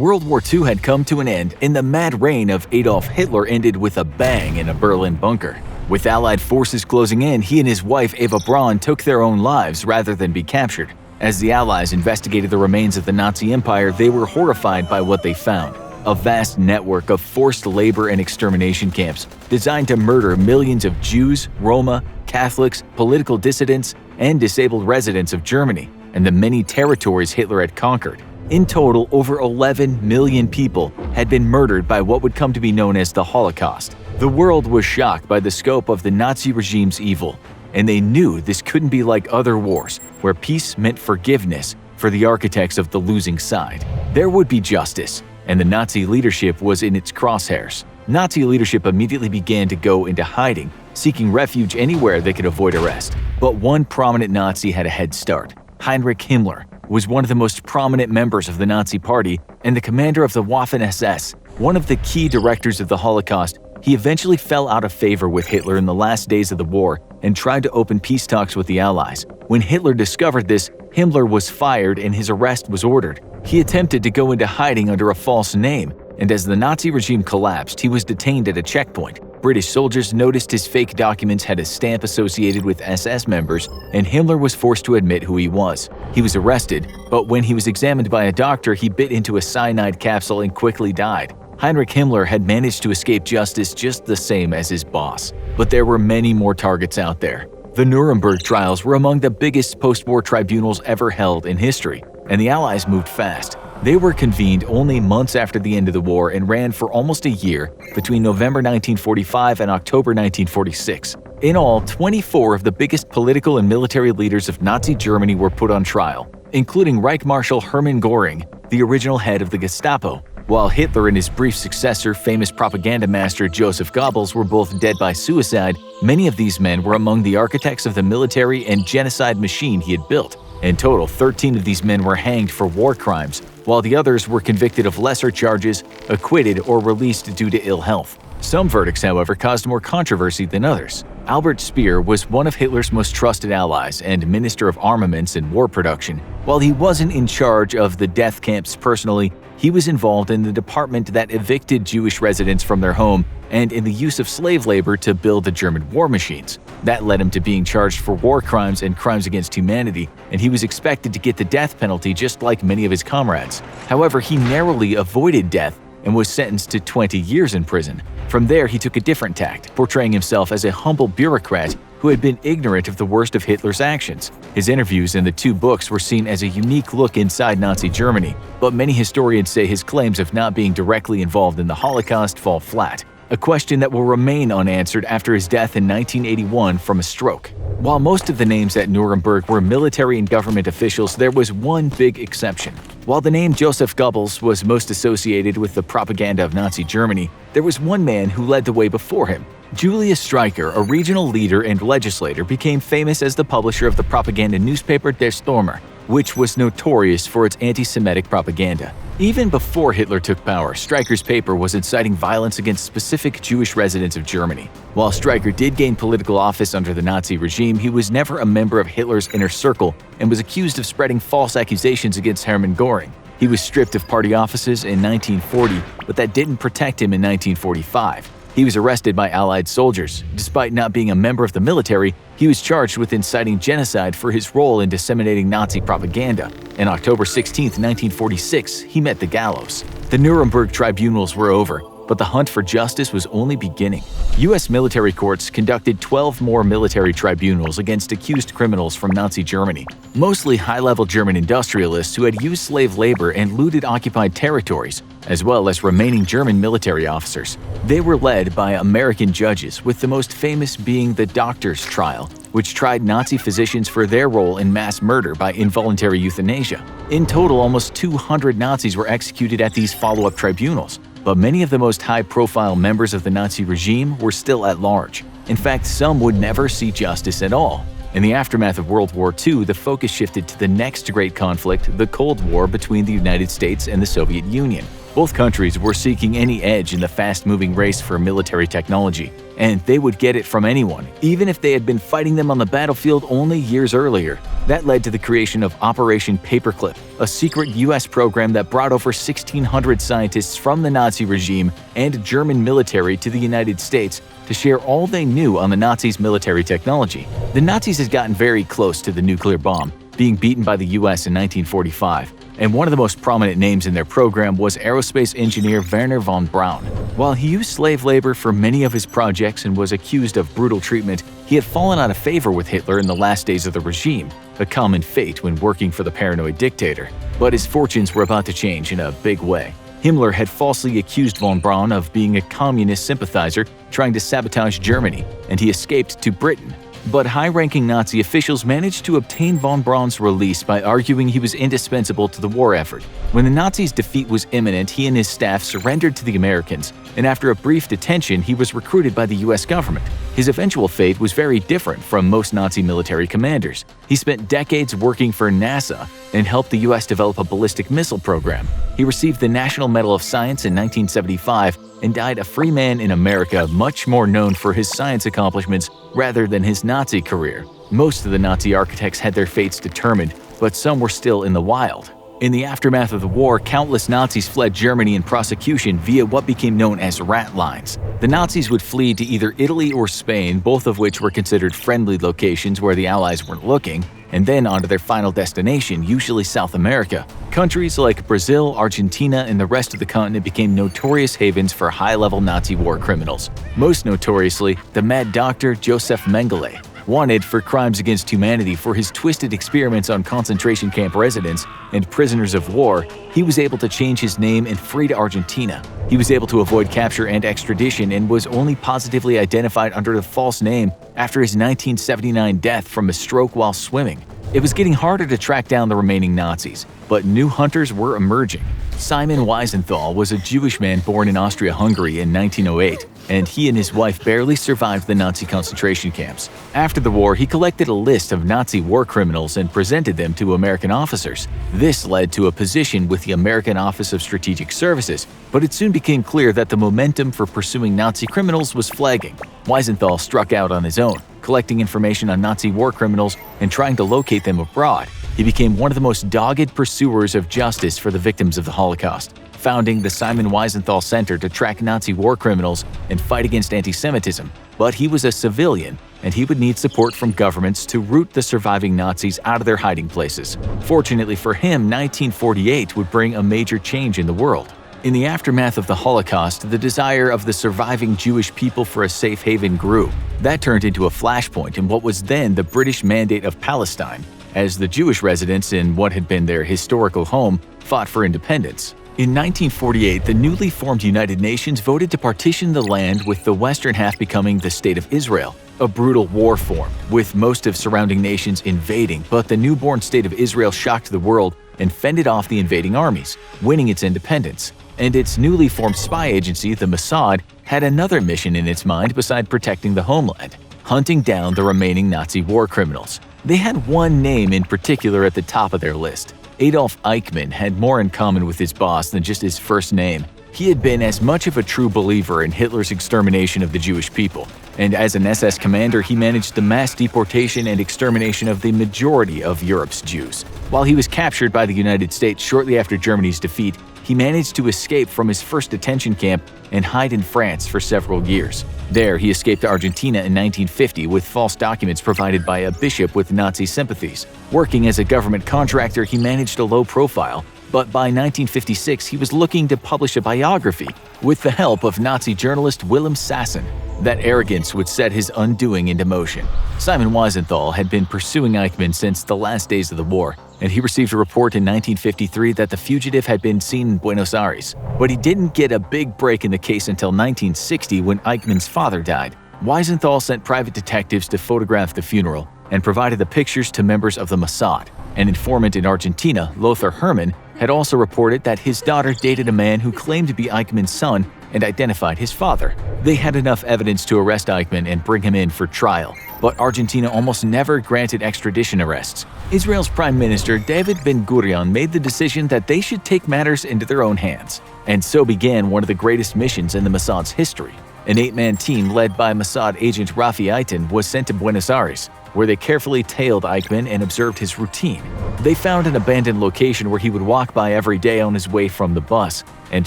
World War II had come to an end, and the mad reign of Adolf Hitler ended with a bang in a Berlin bunker. With Allied forces closing in, he and his wife Eva Braun took their own lives rather than be captured. As the Allies investigated the remains of the Nazi Empire, they were horrified by what they found: a vast network of forced labor and extermination camps designed to murder millions of Jews, Roma, Catholics, political dissidents, and disabled residents of Germany and the many territories Hitler had conquered. In total, over 11 million people had been murdered by what would come to be known as the Holocaust. The world was shocked by the scope of the Nazi regime's evil, and they knew this couldn't be like other wars, where peace meant forgiveness for the architects of the losing side. There would be justice, and the Nazi leadership was in its crosshairs. Nazi leadership immediately began to go into hiding, seeking refuge anywhere they could avoid arrest. But one prominent Nazi had a head start. Heinrich Himmler was one of the most prominent members of the Nazi Party and the commander of the Waffen-SS. One of the key directors of the Holocaust, he eventually fell out of favor with Hitler in the last days of the war and tried to open peace talks with the Allies. When Hitler discovered this, Himmler was fired and his arrest was ordered. He attempted to go into hiding under a false name, and as the Nazi regime collapsed, he was detained at a checkpoint. British soldiers noticed his fake documents had a stamp associated with SS members, and Himmler was forced to admit who he was. He was arrested, but when he was examined by a doctor, he bit into a cyanide capsule and quickly died. Heinrich Himmler had managed to escape justice just the same as his boss. But there were many more targets out there. The Nuremberg trials were among the biggest post-war tribunals ever held in history, and the Allies moved fast. They were convened only months after the end of the war and ran for almost a year between November 1945 and October 1946. In all, 24 of the biggest political and military leaders of Nazi Germany were put on trial, including Reich Marshal Hermann Göring, the original head of the Gestapo. While Hitler and his brief successor, famous propaganda master Joseph Goebbels, were both dead by suicide, many of these men were among the architects of the military and genocide machine he had built. In total, 13 of these men were hanged for war crimes, while the others were convicted of lesser charges, acquitted, or released due to ill health. Some verdicts, however, caused more controversy than others. Albert Speer was one of Hitler's most trusted allies and Minister of Armaments and War Production. While he wasn't in charge of the death camps personally, he was involved in the department that evicted Jewish residents from their home and in the use of slave labor to build the German war machines. That led him to being charged for war crimes and crimes against humanity, and he was expected to get the death penalty just like many of his comrades. However, he narrowly avoided death and was sentenced to 20 years in prison. From there, he took a different tact, portraying himself as a humble bureaucrat who had been ignorant of the worst of Hitler's actions. His interviews in the two books were seen as a unique look inside Nazi Germany, but many historians say his claims of not being directly involved in the Holocaust fall flat, a question that will remain unanswered after his death in 1981 from a stroke. While most of the names at Nuremberg were military and government officials, there was one big exception. While the name Joseph Goebbels was most associated with the propaganda of Nazi Germany, there was one man who led the way before him. Julius Streicher, a regional leader and legislator, became famous as the publisher of the propaganda newspaper Der Stürmer, which was notorious for its anti-Semitic propaganda. Even before Hitler took power, Streicher's paper was inciting violence against specific Jewish residents of Germany. While Streicher did gain political office under the Nazi regime, he was never a member of Hitler's inner circle and was accused of spreading false accusations against Hermann Göring. He was stripped of party offices in 1940, but that didn't protect him in 1945. He was arrested by Allied soldiers. Despite not being a member of the military, he was charged with inciting genocide for his role in disseminating Nazi propaganda. On October 16, 1946, he met the gallows. The Nuremberg tribunals were over, but the hunt for justice was only beginning. U.S. military courts conducted 12 more military tribunals against accused criminals from Nazi Germany, mostly high-level German industrialists who had used slave labor and looted occupied territories, as well as remaining German military officers. They were led by American judges, with the most famous being the Doctors' Trial, which tried Nazi physicians for their role in mass murder by involuntary euthanasia. In total, almost 200 Nazis were executed at these follow-up tribunals, but many of the most high-profile members of the Nazi regime were still at large. In fact, some would never see justice at all. In the aftermath of World War II, the focus shifted to the next great conflict, the Cold War between the United States and the Soviet Union. Both countries were seeking any edge in the fast-moving race for military technology, and they would get it from anyone, even if they had been fighting them on the battlefield only years earlier. That led to the creation of Operation Paperclip, a secret U.S. program that brought over 1,600 scientists from the Nazi regime and German military to the United States to share all they knew on the Nazis' military technology. The Nazis had gotten very close to the nuclear bomb, being beaten by the U.S. in 1945. And one of the most prominent names in their program was aerospace engineer Werner Von Braun. While he used slave labor for many of his projects and was accused of brutal treatment, he had fallen out of favor with Hitler in the last days of the regime, a common fate when working for the paranoid dictator. But his fortunes were about to change in a big way. Himmler had falsely accused von Braun of being a communist sympathizer trying to sabotage Germany, and he escaped to Britain. But high-ranking Nazi officials managed to obtain von Braun's release by arguing he was indispensable to the war effort. When the Nazis' defeat was imminent, he and his staff surrendered to the Americans, and after a brief detention, he was recruited by the U.S. government. His eventual fate was very different from most Nazi military commanders. He spent decades working for NASA and helped the U.S. develop a ballistic missile program. He received the National Medal of Science in 1975 and died a free man in America, much more known for his science accomplishments rather than his Nazi career. Most of the Nazi architects had their fates determined, but some were still in the wild. In the aftermath of the war, countless Nazis fled Germany in prosecution via what became known as rat lines. The Nazis would flee to either Italy or Spain, both of which were considered friendly locations where the Allies weren't looking, and then on to their final destination, usually South America. Countries like Brazil, Argentina, and the rest of the continent became notorious havens for high-level Nazi war criminals. Most notoriously, the Mad Doctor Joseph Mengele. Wanted for crimes against humanity for his twisted experiments on concentration camp residents and prisoners of war, he was able to change his name and flee to Argentina. He was able to avoid capture and extradition and was only positively identified under a false name after his 1979 death from a stroke while swimming. It was getting harder to track down the remaining Nazis, but new hunters were emerging. Simon Wiesenthal was a Jewish man born in Austria-Hungary in 1908, and he and his wife barely survived the Nazi concentration camps. After the war, he collected a list of Nazi war criminals and presented them to American officers. This led to a position with the American Office of Strategic Services, but it soon became clear that the momentum for pursuing Nazi criminals was flagging. Wiesenthal struck out on his own, collecting information on Nazi war criminals and trying to locate them abroad. He became one of the most dogged pursuers of justice for the victims of the Holocaust, founding the Simon Wiesenthal Center to track Nazi war criminals and fight against anti-Semitism. But he was a civilian, and he would need support from governments to root the surviving Nazis out of their hiding places. Fortunately for him, 1948 would bring a major change in the world. In the aftermath of the Holocaust, the desire of the surviving Jewish people for a safe haven grew. That turned into a flashpoint in what was then the British Mandate of Palestine, as the Jewish residents in what had been their historical home fought for independence. In 1948, the newly formed United Nations voted to partition the land, with the western half becoming the State of Israel. A brutal war formed, with most of surrounding nations invading, but the newborn State of Israel shocked the world and fended off the invading armies, winning its independence. And its newly formed spy agency, the Mossad, had another mission in its mind beside protecting the homeland: hunting down the remaining Nazi war criminals. They had one name in particular at the top of their list. Adolf Eichmann had more in common with his boss than just his first name. He had been as much of a true believer in Hitler's extermination of the Jewish people, and as an SS commander he managed the mass deportation and extermination of the majority of Europe's Jews. While he was captured by the United States shortly after Germany's defeat, he managed to escape from his first detention camp and hide in France for several years. There, he escaped to Argentina in 1950 with false documents provided by a bishop with Nazi sympathies. Working as a government contractor, he managed a low profile, but by 1956 he was looking to publish a biography with the help of Nazi journalist Willem Sassen. That arrogance would set his undoing into motion. Simon Wiesenthal had been pursuing Eichmann since the last days of the war, and he received a report in 1953 that the fugitive had been seen in Buenos Aires. But he didn't get a big break in the case until 1960, when Eichmann's father died. Wiesenthal sent private detectives to photograph the funeral and provided the pictures to members of the Mossad. An informant in Argentina, Lothar Hermann, had also reported that his daughter dated a man who claimed to be Eichmann's son and identified his father. They had enough evidence to arrest Eichmann and bring him in for trial, but Argentina almost never granted extradition arrests. Israel's Prime Minister David Ben-Gurion made the decision that they should take matters into their own hands. And so began one of the greatest missions in the Mossad's history. An 8-man team led by Mossad agent Rafi Eitan was sent to Buenos Aires, where they carefully tailed Eichmann and observed his routine. They found an abandoned location where he would walk by every day on his way from the bus, and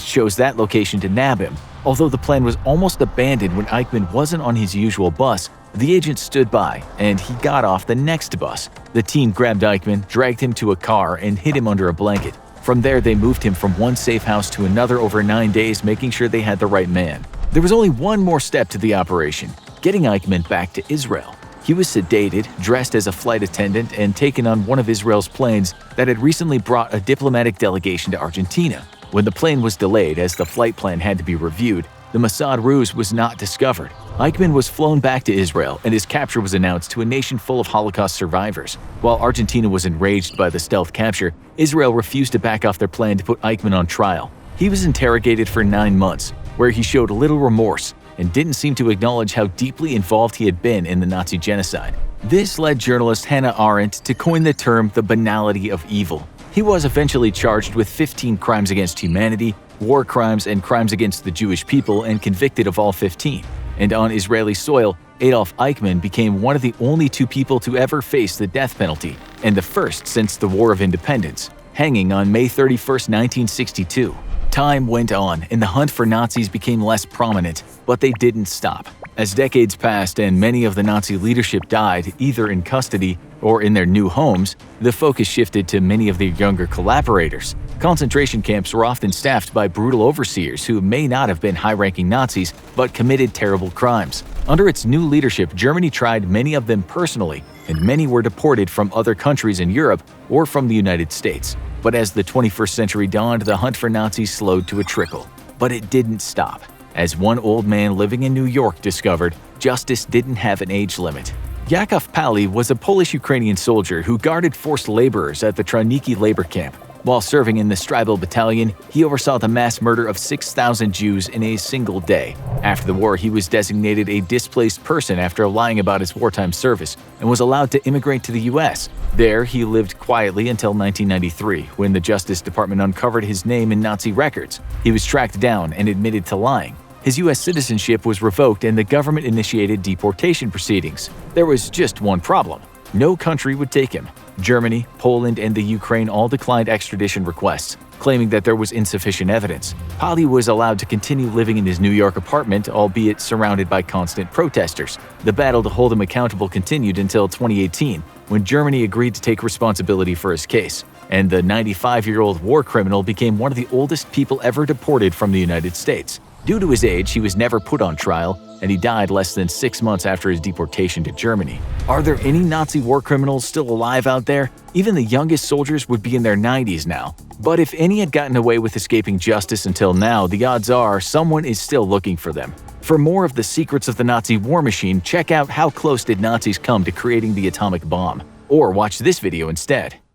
chose that location to nab him. Although the plan was almost abandoned when Eichmann wasn't on his usual bus, the agent stood by, and he got off the next bus. The team grabbed Eichmann, dragged him to a car, and hid him under a blanket. From there, they moved him from one safe house to another over 9 days, making sure they had the right man. There was only one more step to the operation: getting Eichmann back to Israel. He was sedated, dressed as a flight attendant, and taken on one of Israel's planes that had recently brought a diplomatic delegation to Argentina. When the plane was delayed as the flight plan had to be reviewed, the Mossad ruse was not discovered. Eichmann was flown back to Israel, and his capture was announced to a nation full of Holocaust survivors. While Argentina was enraged by the stealth capture, Israel refused to back off their plan to put Eichmann on trial. He was interrogated for 9 months, where he showed little remorse and didn't seem to acknowledge how deeply involved he had been in the Nazi genocide. This led journalist Hannah Arendt to coin the term the banality of evil. He was eventually charged with 15 crimes against humanity, war crimes, and crimes against the Jewish people, and convicted of all 15. And on Israeli soil, Adolf Eichmann became one of the only 2 people to ever face the death penalty, and the first since the War of Independence, hanging on May 31, 1962. Time went on, and the hunt for Nazis became less prominent, but they didn't stop. As decades passed and many of the Nazi leadership died either in custody or in their new homes, the focus shifted to many of their younger collaborators. Concentration camps were often staffed by brutal overseers who may not have been high-ranking Nazis but committed terrible crimes. Under its new leadership, Germany tried many of them personally, and many were deported from other countries in Europe or from the United States. But as the 21st century dawned, the hunt for Nazis slowed to a trickle. But it didn't stop. As one old man living in New York discovered, justice didn't have an age limit. Yakov Pali was a Polish-Ukrainian soldier who guarded forced laborers at the Troniki labor camp. While serving in the Stribel battalion, he oversaw the mass murder of 6,000 Jews in a single day. After the war, he was designated a displaced person after lying about his wartime service and was allowed to immigrate to the U.S. There, he lived quietly until 1993, when the Justice Department uncovered his name in Nazi records. He was tracked down and admitted to lying. His U.S. citizenship was revoked and the government initiated deportation proceedings. There was just one problem: no country would take him. Germany, Poland, and the Ukraine all declined extradition requests, claiming that there was insufficient evidence. Pali was allowed to continue living in his New York apartment, albeit surrounded by constant protesters. The battle to hold him accountable continued until 2018, when Germany agreed to take responsibility for his case, and the 95-year-old war criminal became one of the oldest people ever deported from the United States. Due to his age, he was never put on trial, and he died less than 6 months after his deportation to Germany. Are there any Nazi war criminals still alive out there? Even the youngest soldiers would be in their 90s now. But if any had gotten away with escaping justice until now, the odds are someone is still looking for them. For more of the secrets of the Nazi war machine, check out How Close Did Nazis Come to Creating the Atomic Bomb? Or watch this video instead.